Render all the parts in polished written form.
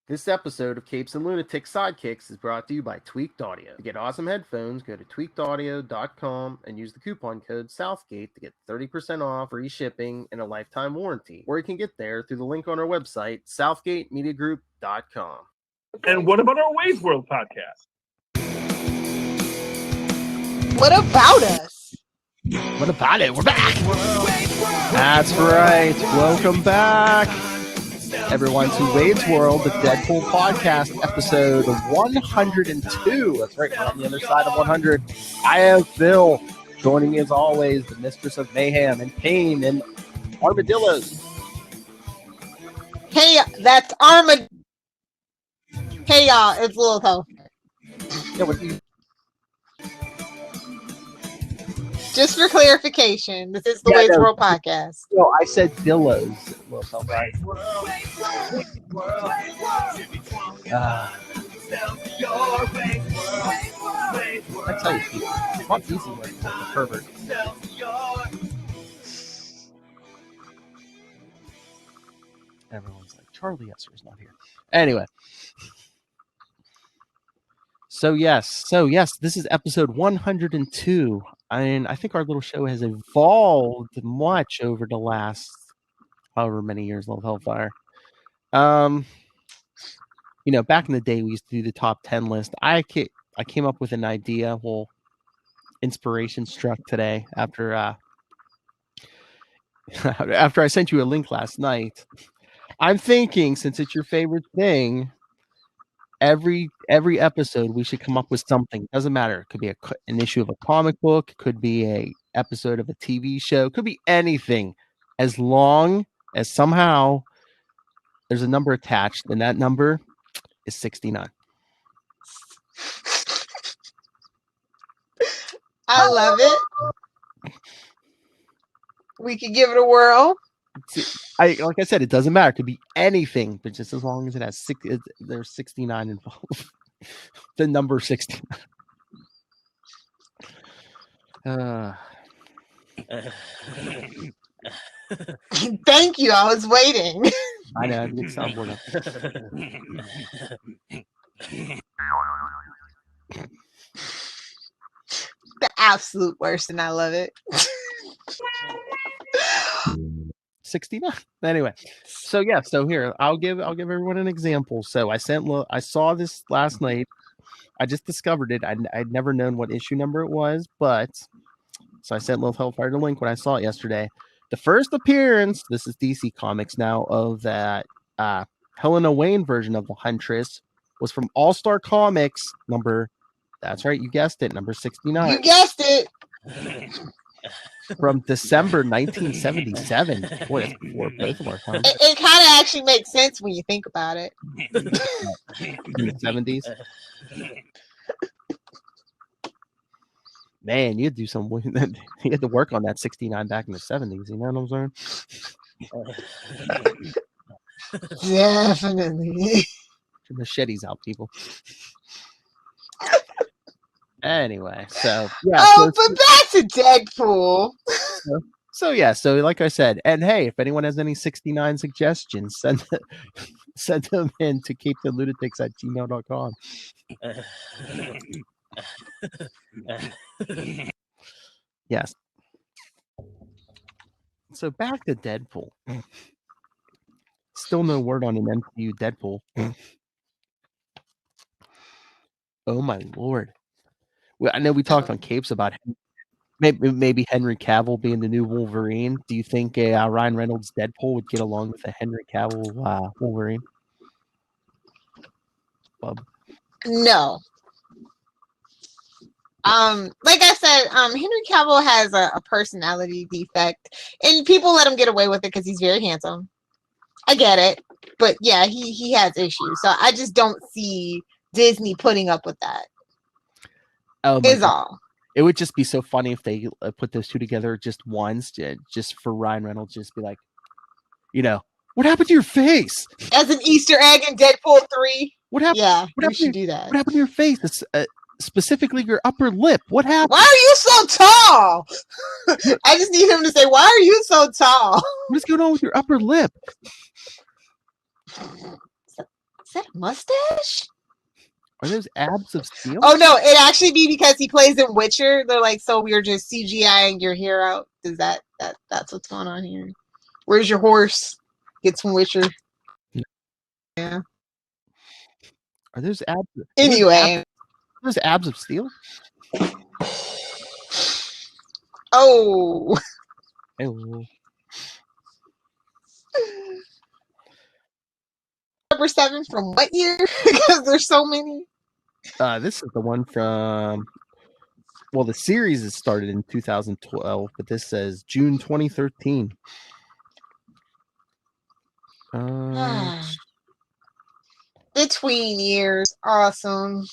This episode of Capes and Lunatics Sidekicks is brought to you by Tweaked Audio. To get awesome headphones, go to tweakedaudio.com and use the coupon code Southgate to get 30% off, free shipping, and a lifetime warranty. Or you can get there through the link on our website, southgatemediagroup.com. And what about our Wade's World podcast? What about us? What about it? We're back! That's right. Welcome back, everyone, to Wade's World, the Deadpool podcast, episode 102. That's right, we're on the other side of 100. I am Phil. Joining me as always, the mistress of mayhem and pain and armadillos. Hey, that's Armadillo. Hey, y'all, it's Lilith Hellfire. Yeah, what do you... Just for clarification, this is the Wade's World podcast. No, I said Dillos. Right. That's how you feel. Not easy work, like a pervert. Everyone's like, Charlie Esser is not here. Anyway. So yes, this is episode 102. And I think our little show has evolved much over the last however many years, Love Hellfire. Back in the day, we used to do the top 10 list. I came up with an idea. Well, inspiration struck today after after I sent you a link last night. I'm thinking, since it's your favorite thing, every episode we should come up with something. Doesn't matter. It could be an issue of a comic book, could be a episode of a TV show, could be anything, as long as somehow there's a number attached, and that number is 69. I love it. We could give it a whirl. Like I said, it doesn't matter. It could be anything, but just as long as it has there's 69 involved. The number 69. Thank you. I was waiting. I know. I'm getting soundboard up. The absolute worst, and I love it. 69. Anyway, so here I'll give everyone an example. So I saw this last night. I just discovered it. I'd never known what issue number it was, but so I sent Lilith Hellfire the link when I saw it yesterday. The first appearance, this is DC Comics now, of that Helena Wayne version of the Huntress was from All Star Comics number. That's right, you guessed it, number 69. You guessed it. From December 1977. Boy, that's before both of our times. It kind of actually makes sense when you think about it. In the 70s. Man, you had to do some. You had to work on that 69 back in the 70s. You know what I'm saying? Definitely. Machetes out, people. Anyway, so yeah. But back to Deadpool. So like I said, and hey, if anyone has any 69 suggestions, send them in to capesandlunatics@gmail.com. Yes. So back to Deadpool. Still no word on an MCU Deadpool. Oh my lord. Well, I know we talked on Capes about maybe Henry Cavill being the new Wolverine. Do you think Ryan Reynolds' Deadpool would get along with a Henry Cavill Wolverine? Bub. No. Like I said, Henry Cavill has a personality defect, and people let him get away with it because he's very handsome. I get it, but yeah, he has issues. So I just don't see Disney putting up with that. Oh, is all. It would just be so funny if they put those two together just once, just for Ryan Reynolds, just be like, what happened to your face? As an Easter egg in Deadpool 3. What happened? Yeah, we should do that. What happened to your face? It's, specifically your upper lip. What happened? Why are you so tall? I just need him to say, why are you so tall? What is going on with your upper lip? that a mustache? Are those abs of steel? Oh no, it actually be because he plays in Witcher. They're like, so we're just CGIing your hair out. Does that's what's going on here? Where's your horse? Get some Witcher. Yeah. Are those abs? Anyway. Those abs of steel? Oh. Oh. Number 7 from what year? Because there's so many. This is the one from. Well, the series is started in 2012, but this says June 2013. The tween years, awesome.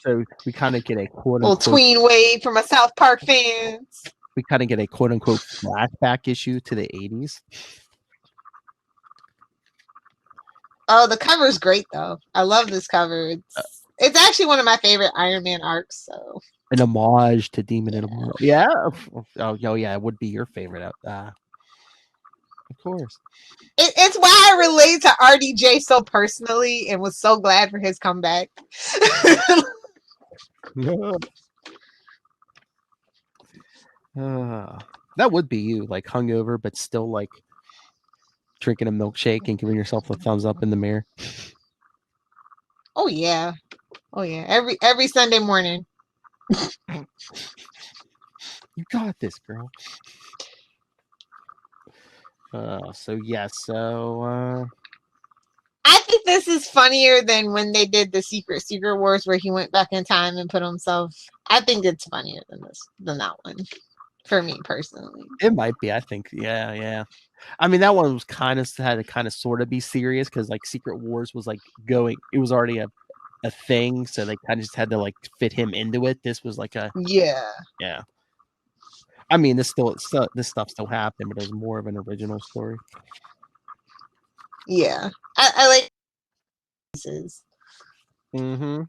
So we kind of get a quote little unquote tween wave from a South Park fans. We kind of get a quote unquote flashback issue to the 80s. Oh, the cover's great though. I love this cover. It's actually one of my favorite Iron Man arcs. So an homage to Demon in a World. Yeah. Oh, yeah, it would be your favorite. Of course. It's why I relate to RDJ so personally and was so glad for his comeback. That would be you, like hungover, but still like drinking a milkshake and giving yourself a thumbs up in the mirror. Oh yeah. Every Sunday morning. You got this, girl. So I think this is funnier than when they did the Secret Wars where he went back in time and put himself. I think it's funnier than that one. For me personally. It might be, I think. Yeah. I mean, that one was had to kind of sort of be serious because like Secret Wars was like it was already a thing, so they kind of just had to like fit him into it. This was like yeah. I mean, this stuff still happened, but it was more of an original story. Yeah, I like pieces. Mm-hmm.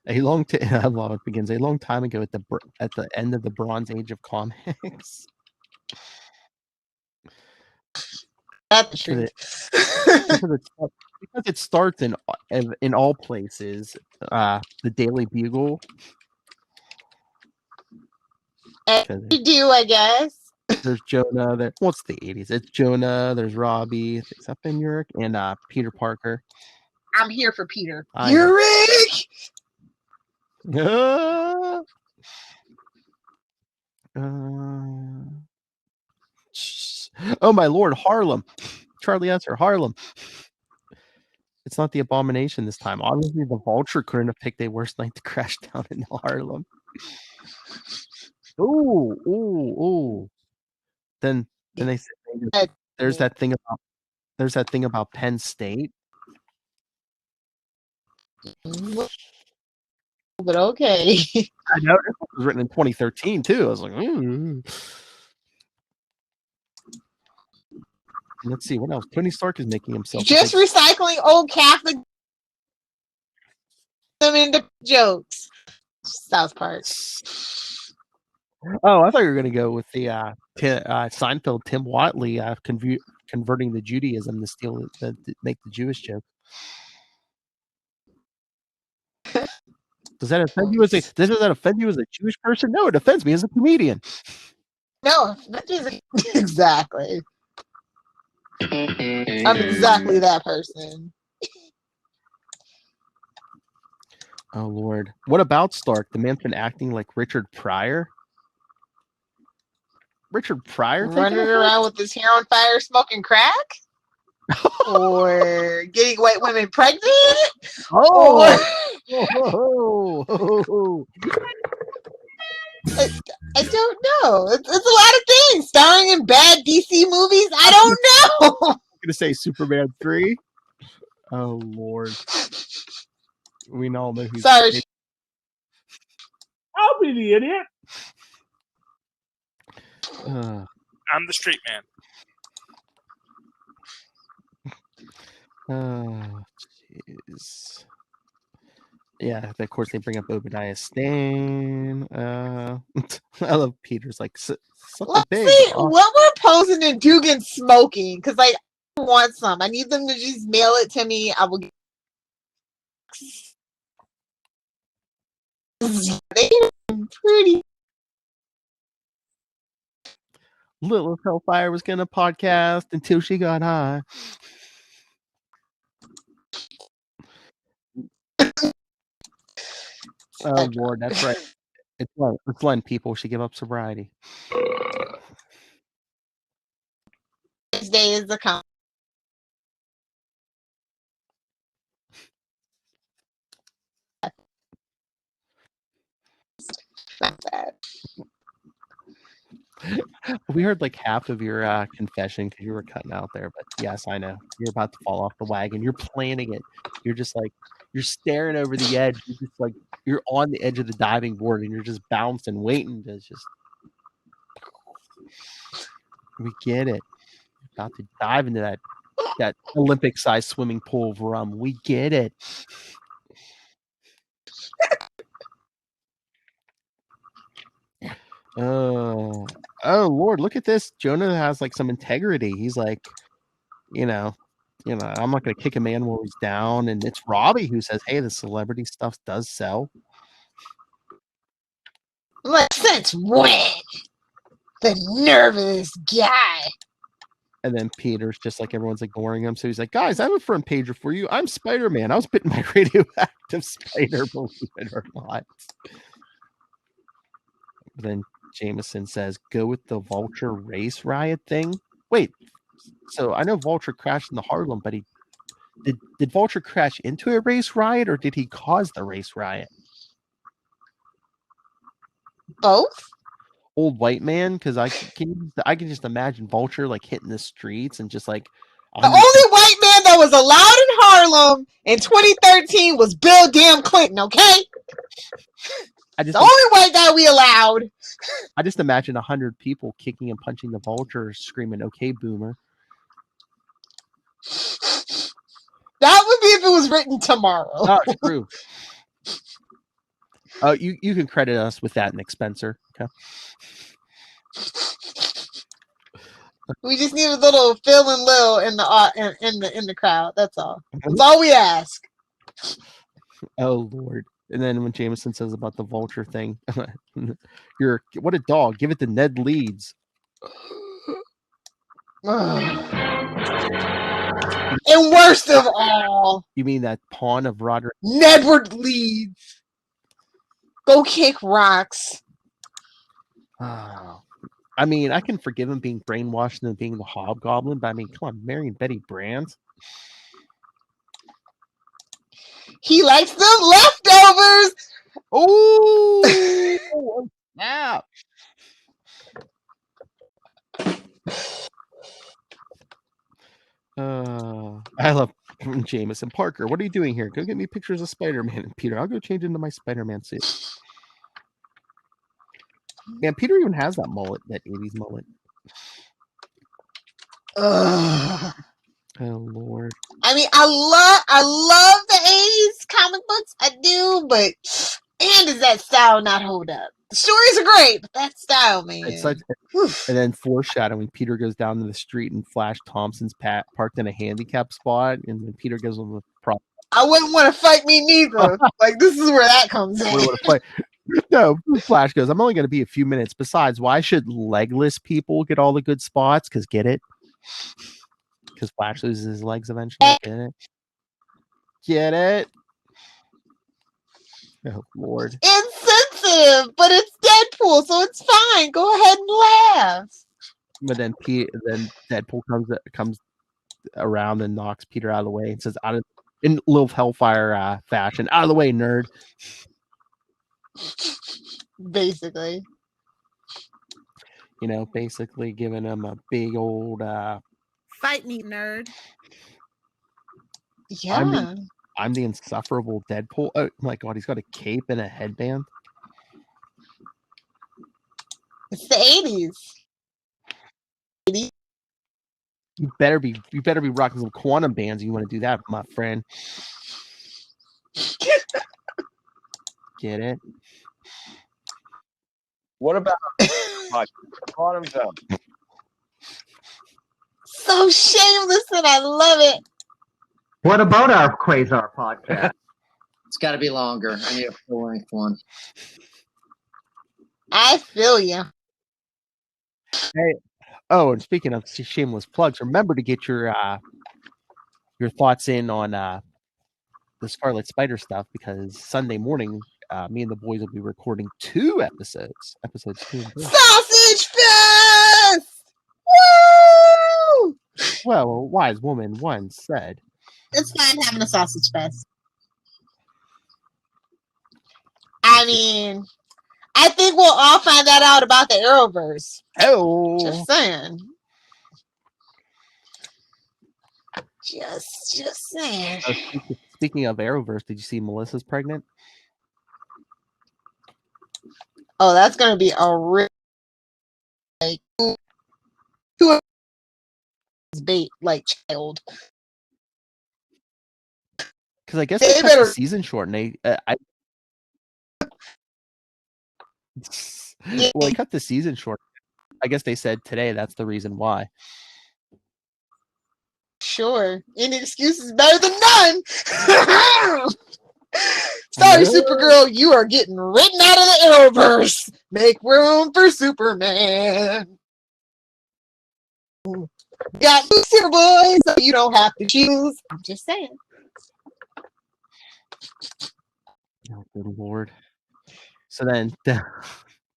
I love it begins a long time ago at the end of the Bronze Age of comics. That's true. Because it starts in all places. The Daily Bugle. You do, I guess. There's Jonah. What's the 80s? It's Jonah. There's Robbie. It's up in York and Peter Parker. I'm here for Peter. Yurik! Oh my lord, Harlem. Charlie Answer, Harlem. It's not the Abomination this time. Obviously, the Vulture couldn't have picked a worse night to crash down in Harlem. Ooh. Then they say there's that thing about Penn State. But okay. I know it was written in 2013 too. I was like, Let's see what else. Tony Stark is making himself just recycling old Catholic them into jokes. South Park. Oh, I thought you were going to go with the Seinfeld Tim Watley converting the Judaism to make the Jewish joke. Does that offend you as a Jewish person? No, it offends me as a comedian. No, exactly. I'm exactly that person. Oh Lord, what about Stark? The man's been acting like Richard Pryor. Richard Pryor running around with his hair on fire, smoking crack, or getting white women pregnant. Oh. I don't know. It's a lot of things. Starring in bad DC movies. I don't know. I'm gonna say Superman 3. Oh Lord. We all know who's. Sorry. I'll be the idiot. I'm the street man. Oh, jeez. Yeah, of course they bring up Obadiah Stane. I love Peter's like something Let's big. see what we're posing and Dugan smoking, because like want some. I need them to just mail it to me. I will get they pretty. Lilith Hellfire was gonna podcast until she got high. Oh Lord, that's right. It's Lent. People should give up sobriety. This day is the come. Not bad. We heard like half of your confession because you were cutting out there, but yes, I know you're about to fall off the wagon. You're planning it. You're just like you're staring over the edge. You're just like you're on the edge of the diving board and you're just bouncing, waiting to just. We get it. You're about to dive into that Olympic-sized swimming pool of rum. We get it. Oh Lord, look at this. Jonah has like some integrity. He's like, I'm not gonna kick a man while he's down. And it's Robbie who says, hey, the celebrity stuff does sell. Like, since when? The nerve of this guy. And then Peter's just like everyone's ignoring him. So he's like, guys, I have a front pager for you. I'm Spider-Man. I was bitten by a radioactive spider, believe it or not. But then Jameson says, go with the Vulture race riot thing. Wait, so I know Vulture crashed into Harlem, but did Vulture crash into a race riot or did he cause the race riot? Both? Old white man, because I can just imagine Vulture like hitting the streets and just like the only white man that was allowed in Harlem in 2013 was Bill Damn Clinton, okay? The only white guy we allowed. I just imagine 100 people kicking and punching the Vulture, screaming, okay, boomer. That would be if it was written tomorrow. Oh, true. Oh, you can credit us with that, Nick Spencer. Okay. We just need a little Phil and Lil in the crowd. That's all. That's all we ask. Oh Lord. And then when Jameson says about the Vulture thing, what a dog. Give it to Ned Leeds. And worst of all, you mean that pawn of Roderick? Nedward Leeds. Go kick rocks. Oh. I mean, I can forgive him being brainwashed and being the Hobgoblin, but I mean, come on, marrying Betty Brant. He likes them leftovers. Oh, snap. I love Jameson. Parker, what are you doing here? Go get me pictures of Spider-Man. And Peter, I'll go change into my Spider-Man suit. Man, Peter even has that mullet, that 80s mullet. Oh Lord. I mean, I love the 80s comic books. I do, but man, does that style not hold up? The stories are great, but that style, man. It's like, and then foreshadowing, Peter goes down to the street and Flash Thompson's parked in a handicap spot, and then Peter goes on the prop. I wouldn't want to fight me neither. Like, this is where that comes in. No, Flash goes, I'm only going to be a few minutes. Besides, why should legless people get all the good spots? Because get it? Because Flash loses his legs eventually. Get it? Get it? Oh, Lord. Insensitive, but it's Deadpool, so it's fine. Go ahead and laugh. But then Deadpool comes around and knocks Peter out of the way and says, in Lilith Hellfire fashion, out of the way, nerd. Basically. Basically giving him a big old fight me, nerd. Yeah. I'm the insufferable Deadpool. Oh my God, he's got a cape and a headband. It's the 80s. You better be rocking some quantum bands. You want to do that, my friend? Get it? What about quantum zone? so shameless and I love it. What about our Quasar podcast? It's got to be longer. I need a full-length one. I feel you. Hey, oh, and speaking of shameless plugs, remember to get your thoughts in on the Scarlet Spider stuff, because Sunday morning, me and the boys will be recording 2 episodes. Episodes 2 and 3. Sausage Fest! Woo! Well, a wise woman once said, It's fine having a sausage fest. I mean, I think we'll all find that out about the Arrowverse. "Oh, Just saying. Just saying. Speaking of Arrowverse, did you see Melissa's pregnant?" Oh, that's gonna be a real like who is bait like child. Because I guess They they cut better- the season short, and they well, they cut the season short. I guess they said today that's the reason why. Sure. Any excuse is better than none. Sorry, Yeah. Supergirl, you are getting written out of the Arrowverse. Make room for Superman. Got two Superboys, so you don't have to choose. I'm just saying. Oh, good lord. So then,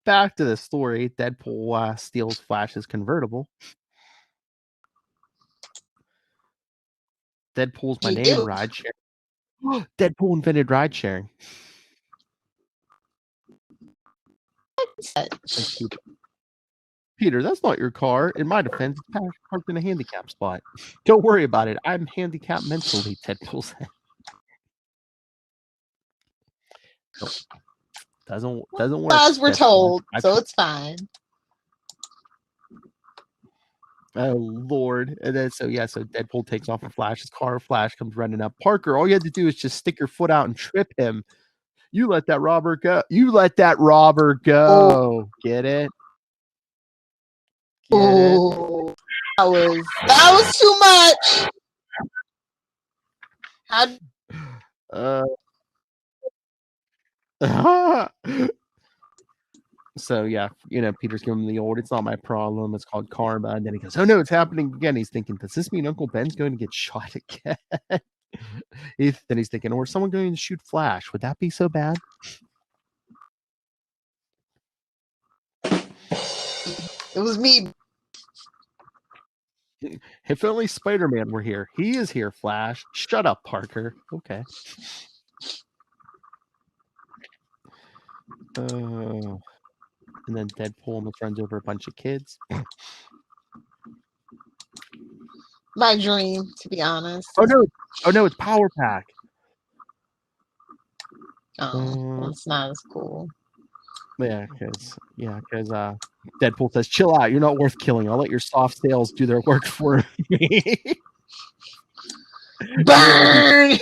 back to the story. Deadpool steals Flash's convertible. Deadpool's my He name, do. ride sharing. Deadpool invented ride sharing. Peter, that's not your car. In my defense, it's parked in a handicap spot. Don't worry about it. I'm handicapped mentally, Deadpool said. Nope. Doesn't work. As we're Deadpool. told, so it's fine. Oh Lord. And then so Deadpool takes off in Flash's car. Flash comes running up. Parker, all you had to do is just stick your foot out and trip him. You let that robber go. You let that robber go. Get it? Get it? Oh, that was too much. How So yeah, Peter's giving him the old, it's not my problem, it's called karma. And then he goes, oh no, it's happening again. He's thinking, does this mean Uncle Ben's going to get shot again? Then he's thinking, or is someone going to shoot Flash? Would that be so bad? it was me. If only Spider-Man were here. He is here, Flash. Shut up, Parker. Okay. And then Deadpool almost runs over a bunch of kids. My dream, to be honest. Oh no, it's Power Pack. Oh, that's not as cool. Yeah, because Deadpool says, chill out, you're not worth killing. I'll let your soft sales do their work for me. Burn!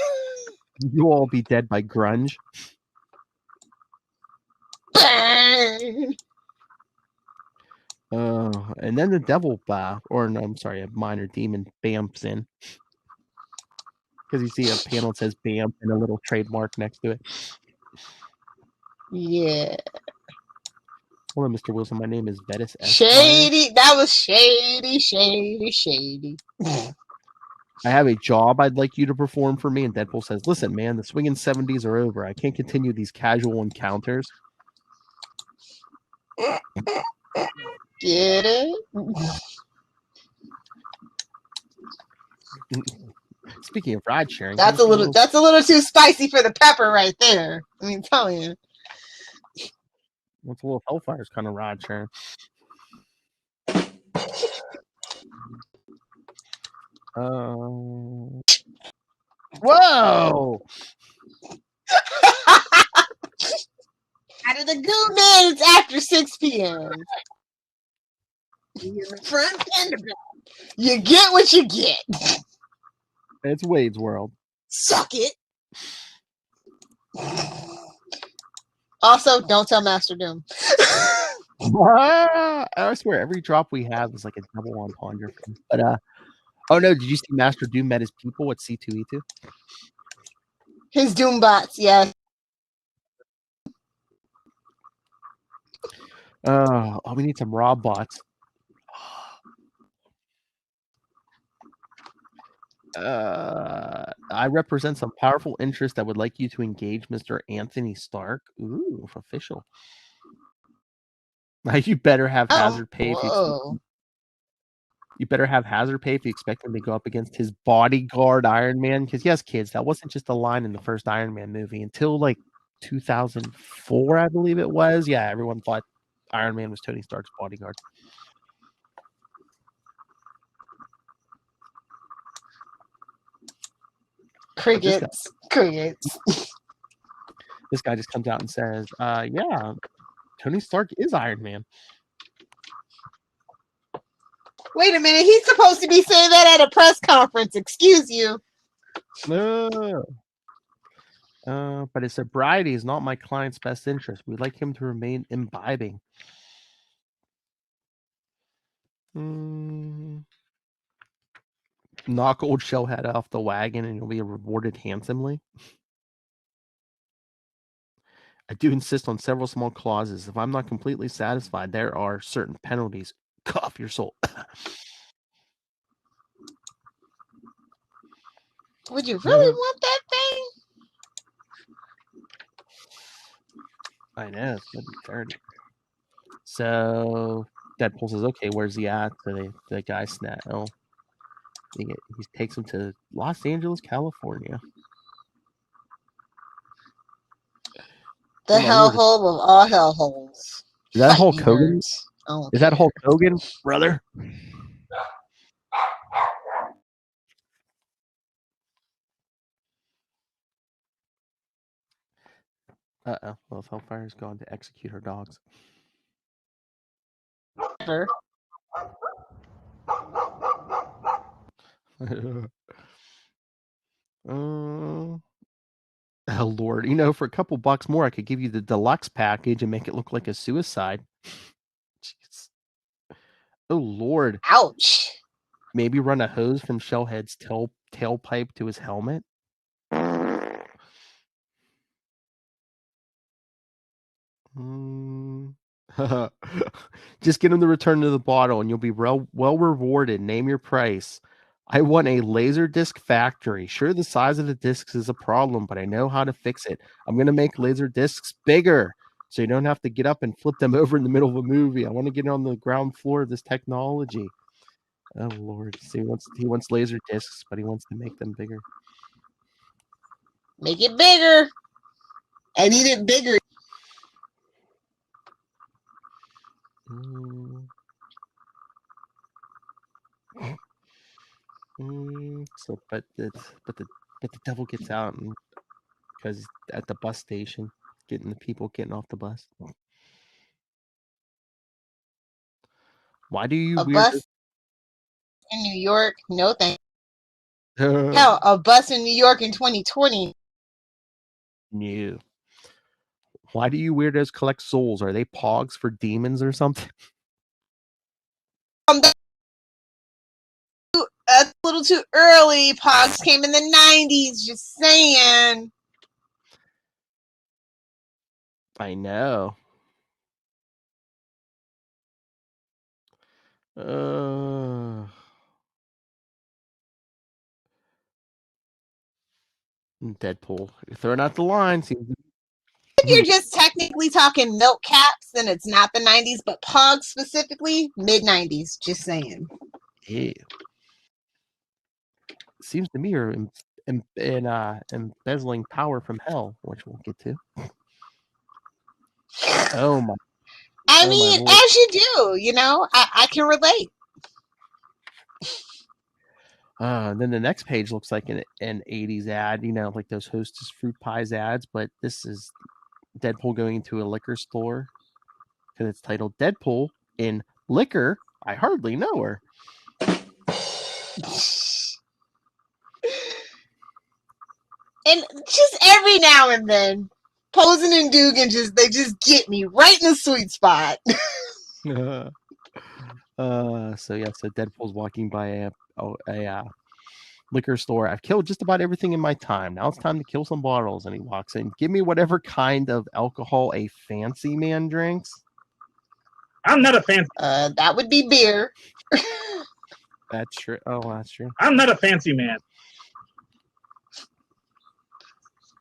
You all be dead by grunge. Burn! And then the devil, a minor demon bamps in. Because you see a panel that says BAMP and a little trademark next to it. Yeah. Hello, Mr. Wilson. My name is Vetus S. Shady. That was shady. I have a job I'd like you to perform for me. And Deadpool says, listen, man, the swinging 70s are over. I can't continue these casual encounters. Get it? Speaking of ride sharing, That's a little too spicy for the pepper right there. I mean, tell you. What's a little Hellfire's kind of ride sharing? Whoa! Out of the good minutes after 6 p.m. You front and the back. You get what you get. It's Wade's World. Suck it. Also, don't tell Master Doom. I swear, every drop we have is like a double entendre. But Oh no! Did you see Master Doom met his people at C2E2? His Doom bots, yeah. Oh, we need some raw bots. I represent some powerful interest that would like you to engage Mr. Anthony Stark. Ooh, official. You better have hazard pay. You better have hazard pay if you expect him to go up against his bodyguard Iron Man. Because yes, kids, that wasn't just a line in the first Iron Man movie until like 2004, I believe it was. Yeah, everyone thought Iron Man was Tony Stark's bodyguard. Crickets. This guy just comes out and says, yeah, Tony Stark is Iron Man. Wait a minute, he's supposed to be saying that at a press conference. Excuse you. No. But his sobriety is not my client's best interest. We'd like him to remain imbibing. Knock old Shellhead off the wagon and you'll be rewarded handsomely. I do insist on several small clauses. If I'm not completely satisfied, there are certain penalties. Cough your soul. Would you really want that thing? I know, it's gonna be 30. So Deadpool says, okay, where's he at? So the guy snap. Oh, he takes him to Los Angeles, California. The hellhole of all hellholes. Is that Hulk Hogan? Is that Hulk Hogan, brother? Uh-oh. Well, Hellfire is going to execute her dogs. Oh Lord, for a couple bucks more, I could give you the deluxe package and make it look like a suicide. Jeez. Oh Lord. Ouch. Maybe run a hose from Shellhead's tailpipe to his helmet. Just get him to return to the bottle and you'll be well rewarded. Name your price. I want a laser disc factory. Sure, the size of the discs is a problem, but I know how to fix it. I'm going to make laser discs bigger so you don't have to get up and flip them over in the middle of a movie. I want to get on the ground floor of this technology. Oh, Lord. So he wants laser discs, but he wants to make them bigger. Make it bigger. I need it bigger. So, but the devil gets out and because at the bus station, getting the people getting off the bus. Why do you bus in New York? No thanks. Hell, a bus in New York in 2020. No. Why do you weirdos collect souls? Are they pogs for demons or something? That's a little too early. Pogs came in the 90s. Just saying. I know. Deadpool. You're throwing out the line. If you're just technically talking milk caps, then it's not the 90s, but Pogs specifically, mid-90s. Just saying. Ew. Seems to me you're embezzling power from hell, which we'll get to. Oh my. I mean, as you do, I can relate. Then the next page looks like an 80s ad, like those Hostess fruit pies ads, but this is Deadpool going into a liquor store because it's titled Deadpool in Liquor. I hardly know her. And just every now and then, Posen and Dugan they just get me right in the sweet spot. So Deadpool's walking by a liquor store. I've killed just about everything in my time. Now it's time to kill some bottles. And he walks in. Give me whatever kind of alcohol a fancy man drinks. I'm not a fancy. That would be beer. That's true. Oh, that's true. I'm not a fancy man.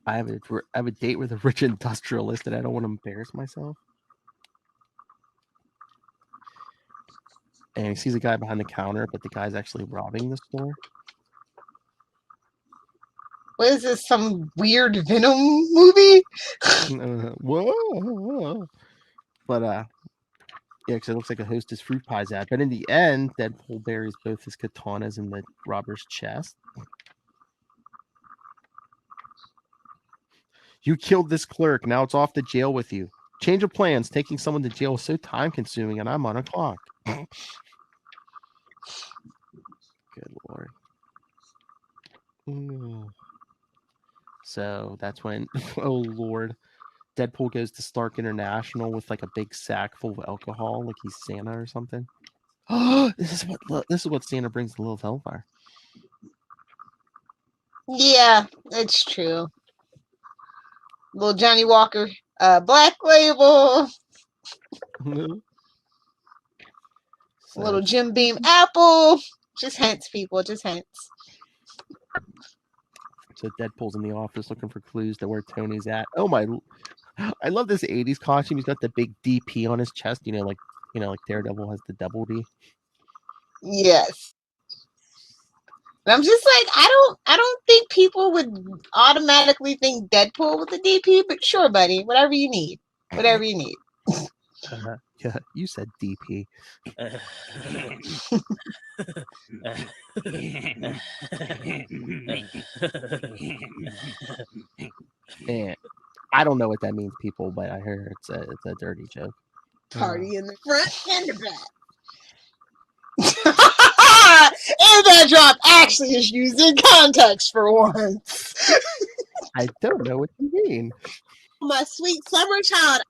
I have a date with a rich industrialist, and I don't want to embarrass myself. And he sees a guy behind the counter, but the guy's actually robbing the store. What is this? Some weird Venom movie? Whoa! But yeah, because it looks like a Hostess fruit pies ad. But in the end, Deadpool buries both his katanas in the robber's chest. You killed this clerk. Now it's off to jail with you. Change of plans. Taking someone to jail is so time-consuming, and I'm on a clock. Good Lord. So that's when, oh Lord, Deadpool goes to Stark International with like a big sack full of alcohol, like he's Santa or something. Oh, this is what Santa brings to Lilith Hellfire. Yeah, it's true. Little Johnny Walker, Black Label. Little Jim Beam Apple. Just hints, people. Just hints. So Deadpool's in the office looking for clues to where Tony's at. Oh my! I love this '80s costume. He's got the big DP on his chest. Like Daredevil has the double D. Yes. And I'm just like, I don't think people would automatically think Deadpool with the DP, but sure, buddy, whatever you need. Whatever you need. Yeah, you said DP. And I don't know what that means, people, but I hear it's a dirty joke. Party in the front and the back. And that drop actually is used in context for once. I don't know what you mean. My sweet summer child.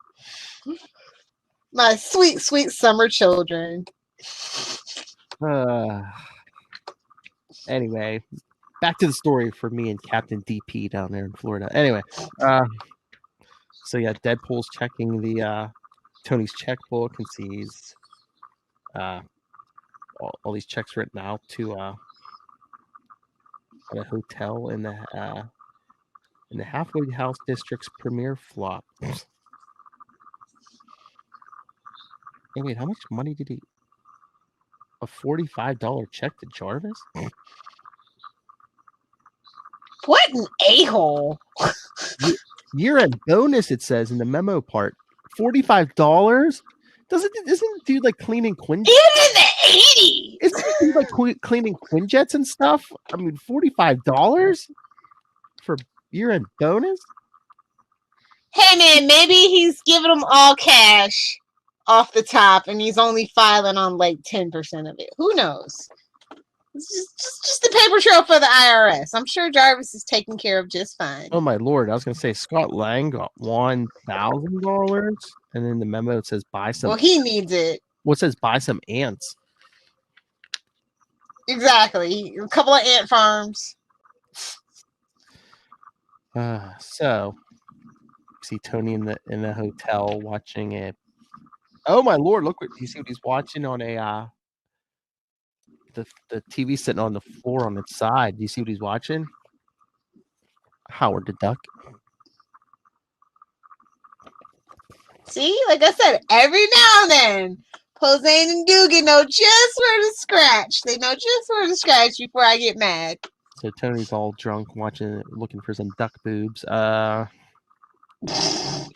My sweet, sweet summer children. Anyway, back to the story for me and Captain DP down there in Florida. Anyway, so yeah, Deadpool's checking the Tony's checkbook and sees all these checks written out to a hotel in the Halfway House District's premier flop. Hey, wait, how much money did he? A $45 check to Jarvis? What an a-hole. Year-end bonus, it says in the memo part. $45? Isn't dude like cleaning Quinjet? Even in the 80s! Isn't dude like cleaning Quinjets and stuff? I mean, $45 for year-end bonus? Hey man, maybe he's giving them all cash off the top and he's only filing on like 10% of it. Who knows? It's just a paper trail for the IRS. I'm sure Jarvis is taken care of just fine. Oh my Lord. I was going to say Scott Lang got $1,000 and then the memo it says buy some. Well, he needs it. What says buy some ants? Exactly. A couple of ant farms. So see Tony in the hotel watching it. Oh my Lord, look what you see what he's watching on a the TV sitting on the floor on its side. Do you see what he's watching? Howard the Duck. See, like I said, every now and then, Posehn and Dugan know just where to scratch. They know just where to scratch before I get mad. So Tony's all drunk, looking for some duck boobs.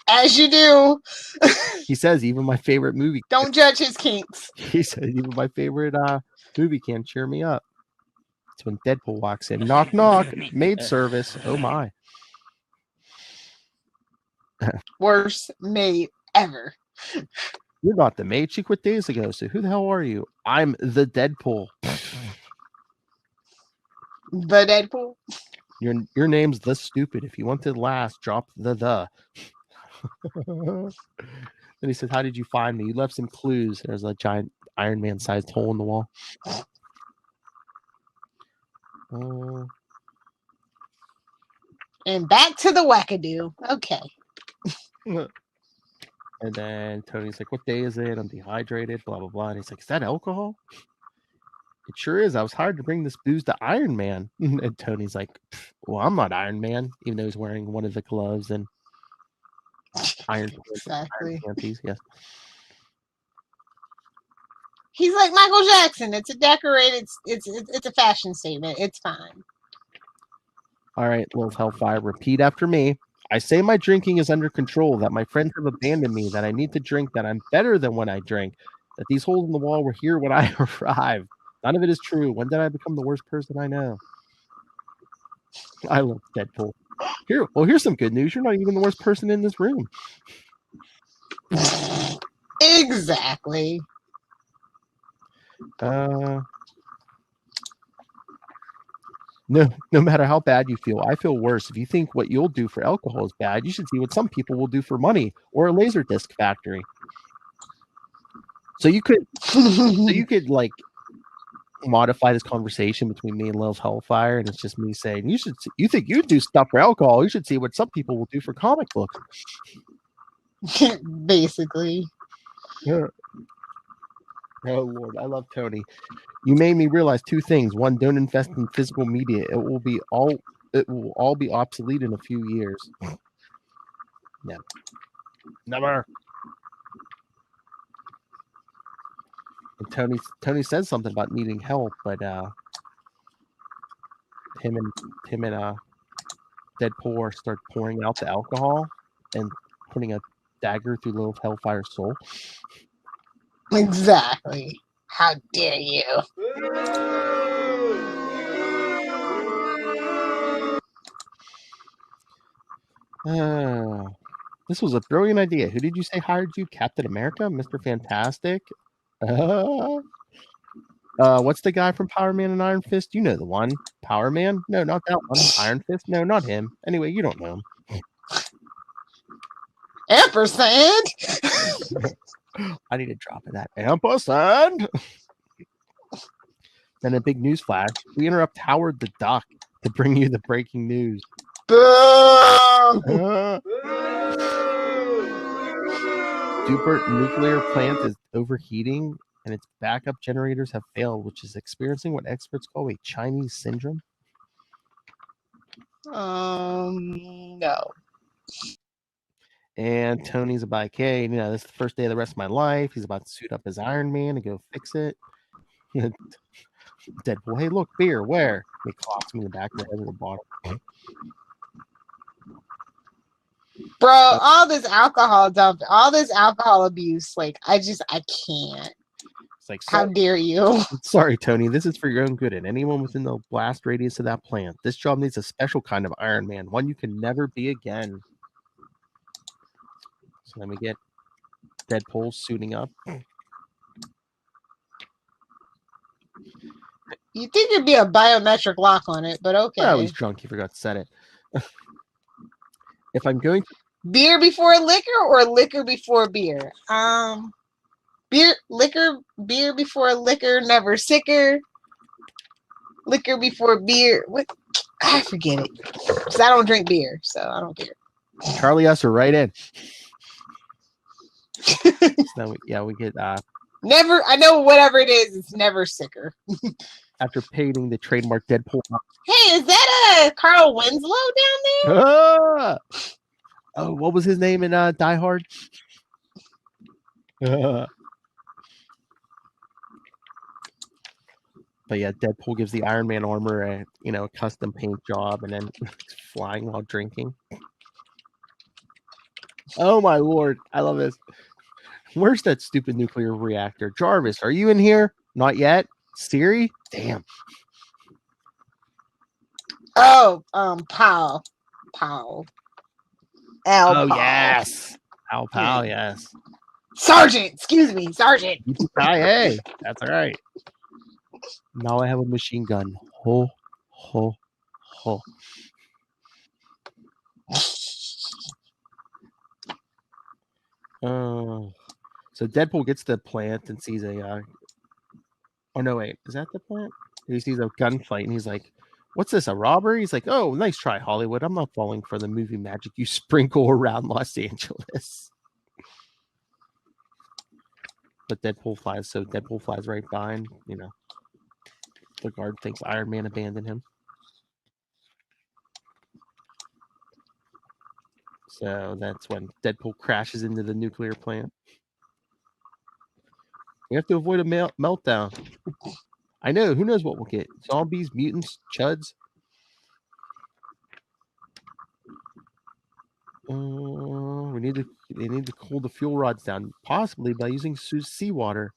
As you do. He says even my favorite movie. Don't judge his kinks. He said even my favorite movie can't cheer me up. It's when Deadpool walks in. Knock knock. Maid service. Oh my. Worst maid ever. You're not the maid. She quit days ago. So who the hell are you? I'm the Deadpool. The Deadpool. Your name's the stupid. If you want to last, drop the. Then he says, "How did you find me? You left some clues." There's a giant Iron Man-sized hole in the wall. And back to the wackadoo. Okay. And then Tony's like, "What day is it? I'm dehydrated, blah, blah, blah." And he's like, "Is that alcohol?" "It sure is. I was hired to bring this booze to Iron Man." And Tony's like, "Well, I'm not Iron Man," even though he's wearing one of the gloves and iron panties. Yes. He's like Michael Jackson. It's a decorated. It's a fashion statement. It's fine. All right, Lilith Hellfire, repeat after me. "I say my drinking is under control, that my friends have abandoned me, that I need to drink, that I'm better than when I drink, that these holes in the wall were here when I arrived. None of it is true. When did I become the worst person I know?" I love Deadpool. Here's some good news. You're not even the worst person in this room. Exactly. No matter how bad you feel, I feel worse. If you think what you'll do for alcohol is bad, you should see what some people will do for money or a laser disc factory. So you could like modify this conversation between me and Lilith Hellfire, and it's just me saying, you think you do stuff for alcohol, you should see what some people will do for comic books. Basically. Yeah. Oh Lord, I love Tony. "You made me realize two things. One, don't invest in physical media. It will all be obsolete in a few years." Yeah. Never. And Tony says something about needing help, but him and Deadpool start pouring out the alcohol and putting a dagger through Lilith Hellfire's soul. Exactly. How dare you? This was a brilliant idea. Who did you say hired you? Captain America? Mr. Fantastic? What's the guy from Power Man and Iron Fist? You know the one. Power Man? No, not that one. Iron Fist? No, not him. Anyway, you don't know him. Ampersand? I need a drop of that. Ampersand? Then a big news flash. We interrupt Howard the Duck to bring you the breaking news. Dupert nuclear plant is overheating and its backup generators have failed, which is experiencing what experts call a Chinese syndrome. No. And Tony's about, "Okay, this is the first day of the rest of my life." He's about to suit up as Iron Man and go fix it. Deadpool, "Hey, look, beer, where?" He clocks me in the back of the head with a bottle. Bro, all this alcohol abuse, like I can't. It's like, how dare you? Sorry, Tony, this is for your own good and anyone within the blast radius of that plant. This job needs a special kind of Iron Man, one you can never be again. So let me get Deadpool suiting up. You think there'd be a biometric lock on it, but okay. Oh, he's drunk. He forgot to set it. If I'm going to... Beer before liquor or liquor before beer? Beer before liquor, never sicker. Liquor before beer. What? I forget it. Because I don't drink beer, so I don't care. Charlie Usher, right in. So we get... Never, I know whatever it is, it's never sicker. After painting the trademark Deadpool. Hey, is that a Carl Winslow down there? Oh, what was his name in Die Hard? But yeah, Deadpool gives the Iron Man armor a custom paint job, and then flying while drinking. Oh my Lord, I love this. Where's that stupid nuclear reactor? Jarvis, are you in here? Not yet. Siri? Damn. Oh, Powell. Al Oh, Powell. yes. Al Powell, yes. Sergeant, excuse me, Sergeant. Hey, that's all right. Now I have a machine gun. Ho, ho, ho. So Deadpool gets the plant and sees a. Oh no! Wait, is that the plant? He sees a gunfight and he's like, "What's this? A robbery?" He's like, "Oh, nice try, Hollywood. I'm not falling for the movie magic you sprinkle around Los Angeles." But Deadpool flies, so Deadpool flies right behind. The guard thinks Iron Man abandoned him. So that's when Deadpool crashes into the nuclear plant. We have to avoid a meltdown. I know. Who knows what we'll get? Zombies, mutants, chuds. They need to cool the fuel rods down, possibly by using seawater.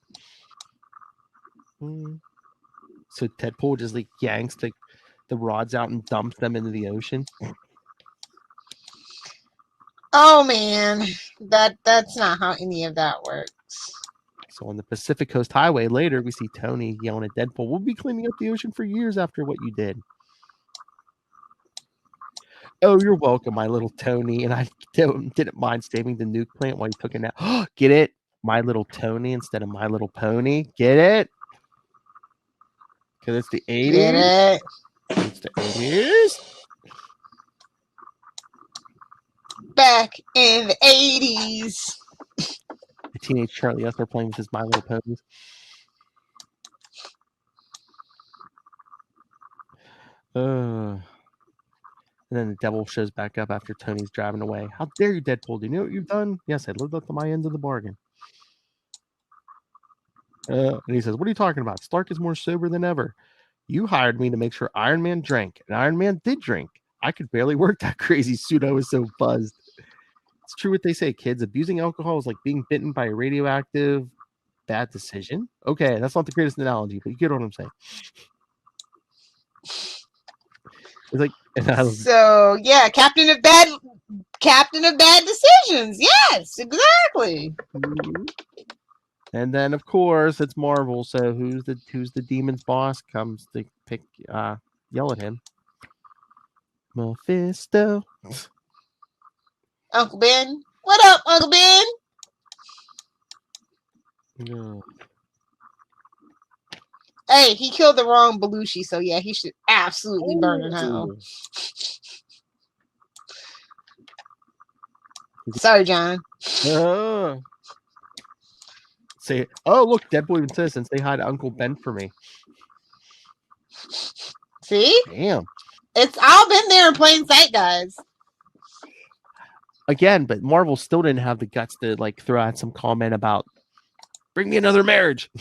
So Deadpool just yanks the rods out and dumps them into the ocean. Oh man, that's not how any of that works. So on the Pacific Coast Highway later, we see Tony yelling at Deadpool, "We'll be cleaning up the ocean for years after what you did." Oh, you're welcome, my little Tony. And I didn't mind saving the nuke plant while you took it out. Get it? My Little Tony instead of My Little Pony. Get it? Because it's the 80s. Get it? It's the 80s. Back in the 80s. The teenage Charlie Esper playing with his My Little Ponies. And then the devil shows back up after Tony's driving away. "How dare you, Deadpool? Do you know what you've done?" "Yes, I lived up to my end of the bargain." And he says, "What are you talking about? Stark is more sober than ever. You hired me to make sure Iron Man drank, and Iron Man did drink. I could barely work that crazy suit. I was so buzzed." It's true what they say, kids. Abusing alcohol is like being bitten by a radioactive bad decision. Okay, that's not the greatest analogy, but you get what I'm saying. It's like, so yeah, captain of bad decisions. Yes, exactly. And then of course it's Marvel. So who's the demon's boss comes to pick yell at him? Mephisto. Uncle Ben. What up, Uncle Ben? No. Hey, he killed the wrong Belushi, so yeah, he should absolutely burn in hell. Sorry, John. Say, oh look, Deadpool even says, "And say hi to Uncle Ben for me." See? Damn. It's all been there in plain sight, guys. Again, but Marvel still didn't have the guts to throw out some comment about "bring me another marriage."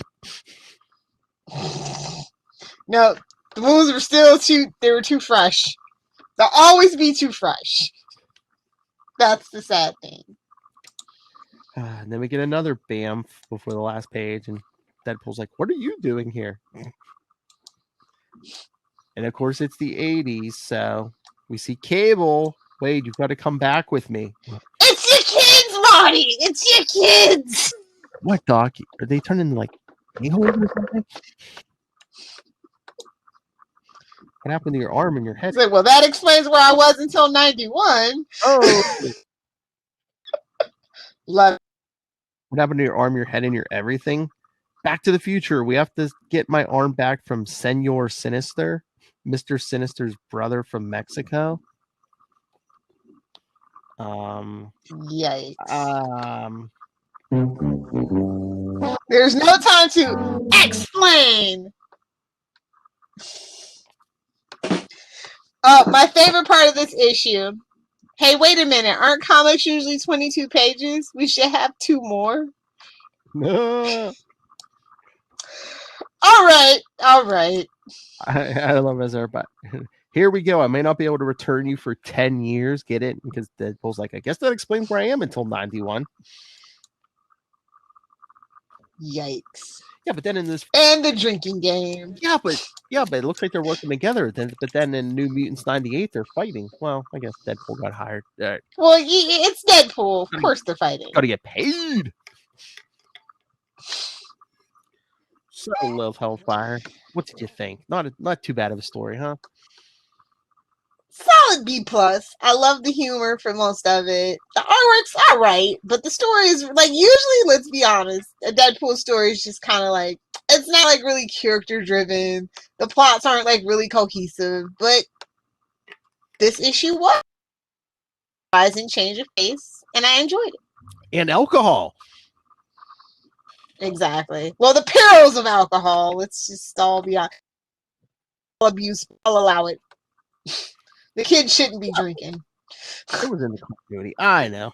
No, the wounds were still too fresh. They'll always be too fresh. That's the sad thing. And then we get another bam before the last page, and Deadpool's like, "What are you doing here?" And of course, it's the 80s, so we see Cable. "Wade, you've got to come back with me." It's your kids, Marty! It's your kids! What, Doc? Are they turning into a-holes or something? What happened to your arm and your head? Like, well, that explains where I was until 91. Oh. Love. What happened to your arm, your head, and your everything? Back to the Future. We have to get my arm back from Senor Sinister, Mr. Sinister's brother from Mexico. Yikes. There's no time to explain. My favorite part of this issue. Hey, wait a minute. Aren't comics usually 22 pages? We should have 2 more. No. All right. I love Ezra, but here we go. I may not be able to return you for 10 years. Get it? Because Deadpool's like, I guess that explains where I am until 91. Yikes. Yeah, but then in this... And the drinking game. Yeah, but it looks like they're working together. But then in New Mutants 98, they're fighting. Well, I guess Deadpool got hired. Well, it's Deadpool. Of course they're fighting. Got to get paid. So, Lilith Hellfire, what did you think? Not too bad of a story, huh? solid B plus. I love the humor for most of it. The artwork's all right, but the story is like usually. Let's be honest, a Deadpool story is just kind of like it's not like really character driven. The plots aren't like really cohesive, but this issue was surprising change of pace, and I enjoyed it. And alcohol. Exactly. Well, the perils of alcohol. Let's just all be honest. Abuse. I'll allow it. The kids shouldn't be drinking. It was in the continuity. I know.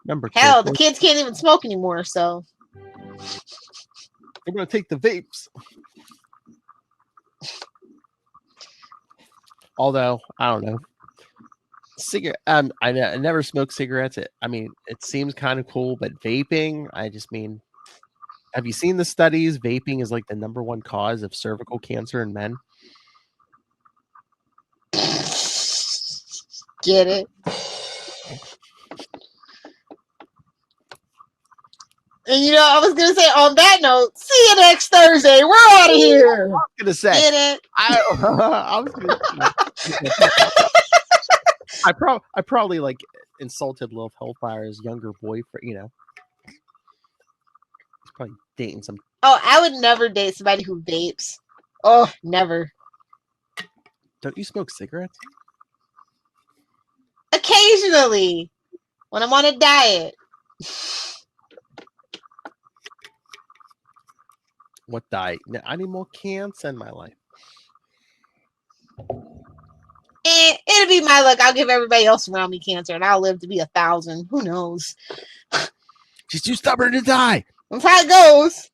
Number Hell, two. the kids can't even smoke anymore, so They're gonna take the vapes. Although I don't know, cigarette. I never smoked cigarettes. I mean, it seems kind of cool, but vaping. I just mean, have you seen the studies? Vaping is like the #1 cause of cervical cancer in men. get it. And I was gonna say on that note, see you next Thursday. We're out of here. I was gonna say. Get it? I was gonna I probably like insulted Lilith Hellfire's younger boyfriend. He's probably dating some. Oh, I would never date somebody who vapes. Oh, never. Don't you smoke cigarettes? Occasionally, when I'm on a diet. What diet? I need more cancer in my life. It'll be my luck. I'll give everybody else around me cancer, and I'll live to be 1,000. Who knows? She's too stubborn to die. That's how it goes.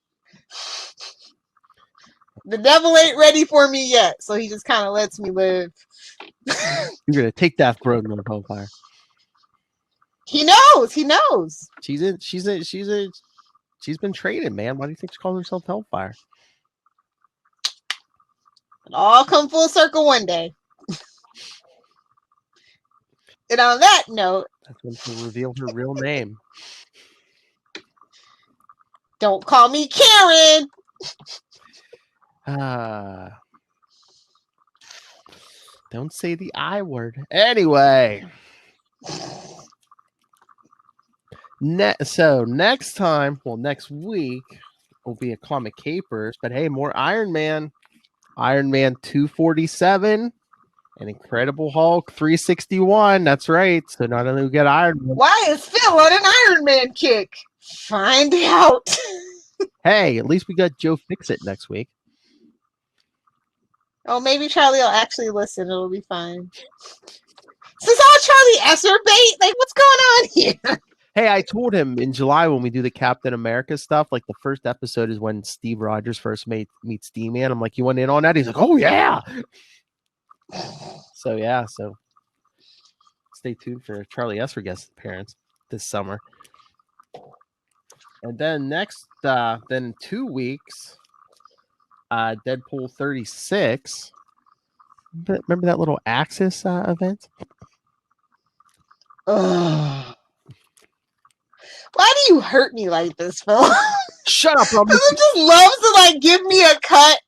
The devil ain't ready for me yet, so he just kind of lets me live. You're gonna take that throne, Lilith Hellfire. He knows. He knows. She's been traded, man. Why do you think she calls herself Hellfire? It'll all come full circle one day. And on that note, That's when she'll reveal her real name. don't call me Karen. Don't say the I word. Anyway. So next week will be a Comic Capers, but hey, more Iron Man. Iron Man 247 and Incredible Hulk 361. That's right. So not only we get Iron Man. Why is Phil on an Iron Man kick? Find out. Hey, at least we got Joe Fixit next week. Oh, maybe Charlie will actually listen. It'll be fine. Is this all Charlie Esser bait? Like, what's going on here? Hey, I told him in July when we do the Captain America stuff, like the first episode is when Steve Rogers first meets D-Man. I'm like, you want in on that? He's like, oh, yeah. So stay tuned for Charlie Esser guest appearance this summer. And then then 2 weeks, Deadpool 36. Remember that little Axis event? Ugh. Why do you hurt me like this, Phil? Shut up, bro. Because it just loves to like give me a cut,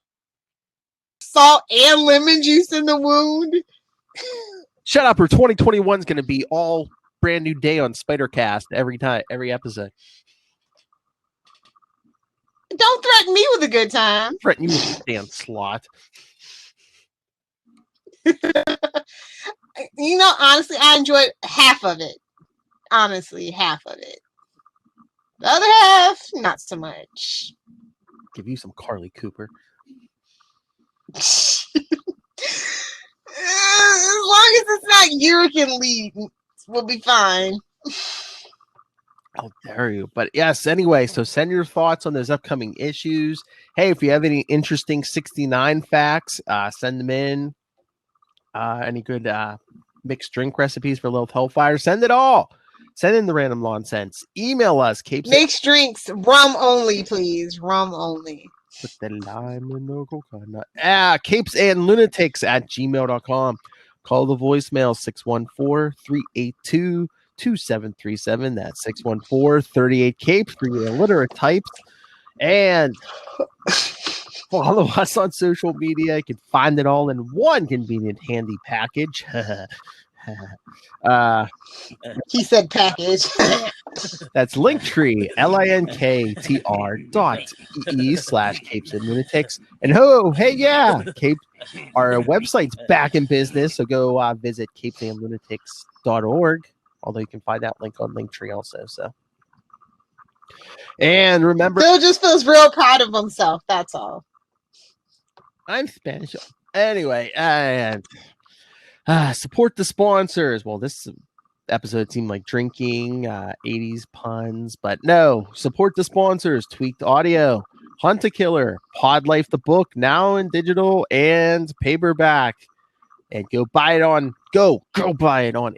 salt and lemon juice in the wound. Shut up, or 2021 is going to be all brand new day on Spider-Cast every episode. Don't threaten me with a good time. Threaten you with a damn slot. Honestly, I enjoyed half of it. Honestly, half of it. The other half, not so much. Give you some Carly Cooper. As long as it's not Urican lead, we'll be fine. How dare you? But yes, anyway, so send your thoughts on those upcoming issues. Hey, if you have any interesting 69 facts, send them in. Any good mixed drink recipes for Lilith Hellfire, send it all. Send in the random nonsense. Email us, Capes. Mixed drinks, rum only, please. Rum only. With the lime and no coconut. capesandlunatics@gmail.com. Call the voicemail 614-382-2737. That's 614-38-CAPES for your illiterate types. And Follow us on social media. You can find it all in one convenient, handy package. He said package. That's Linktree, linktr.ee/Capes and Lunatics. And hey, our website's back in business, so go visit capesandlunatics.org. Although you can find that link on Linktree also. So, and remember, Phil just feels real proud of himself. That's all. I'm Spanish. Anyway, support the sponsors. Well, this episode seemed like drinking, 80s puns, but no, support the sponsors. Tweaked Audio, Hunt a Killer, Pod Life the book, now in digital and paperback. And go buy it on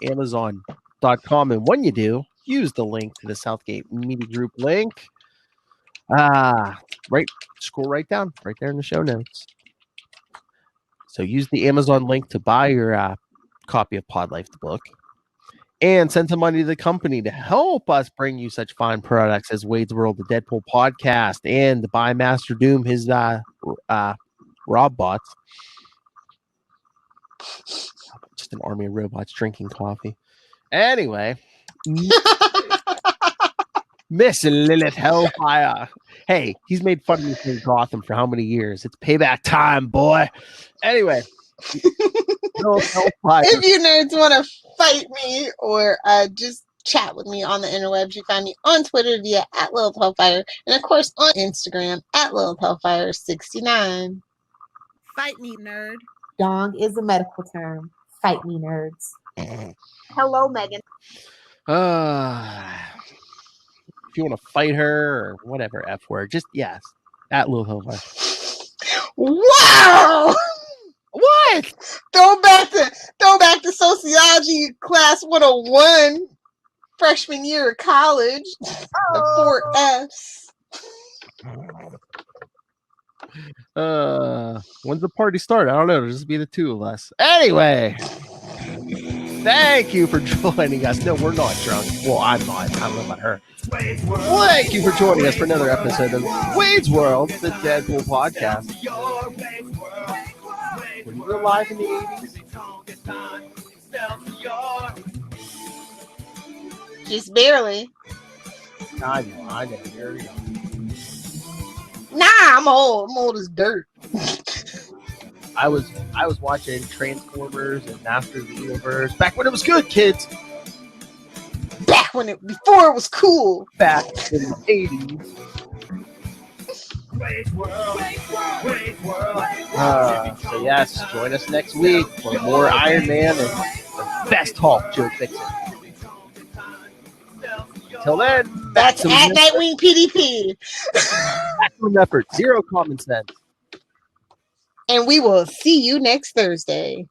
Amazon.com. And when you do, use the link to the Southgate Media Group link. Scroll right down, right there in the show notes. So use the Amazon link to buy your copy of Pod Life the book. And send some money to the company to help us bring you such fine products as Wade's World, the Deadpool podcast, and to buy Master Doom his Rob bots. Just an army of robots drinking coffee. Anyway, Miss Lilith Hellfire. Hey, he's made fun of me in Gotham for how many years? It's payback time, boy. Anyway. If you nerds want to fight me or just chat with me on the interwebs, you find me on Twitter via @Lilith Hellfire, and of course on Instagram @Lilith Hellfire 69. Fight me, nerd. Dong is a medical term. Fight me, nerds. Hello, Megan. If you want to fight her or whatever F word, just yes, @Lilith Hellfire. Wow! What? Throw back to sociology class 101, freshman year of college. The 4 Fs. When's the party start? I don't know. It'll just be the two of us. Anyway, thank you for joining us. No, we're not drunk. Well, I'm not. I don't know about her. Thank you for joining us for another episode of Wade's World, the Deadpool podcast. When you were alive in the 80s? Just barely. I know. Here we go. Nah, I'm old. I'm old as dirt. I was watching Transformers and Masters of the Universe back when it was good, kids. Before it was cool. Back in the 80s. So yes, join us next week for more Iron Man and the best Hulk joke fixing. Until then, that's at Nightwing PDP. Maximum effort, zero common sense. And we will see you next Thursday.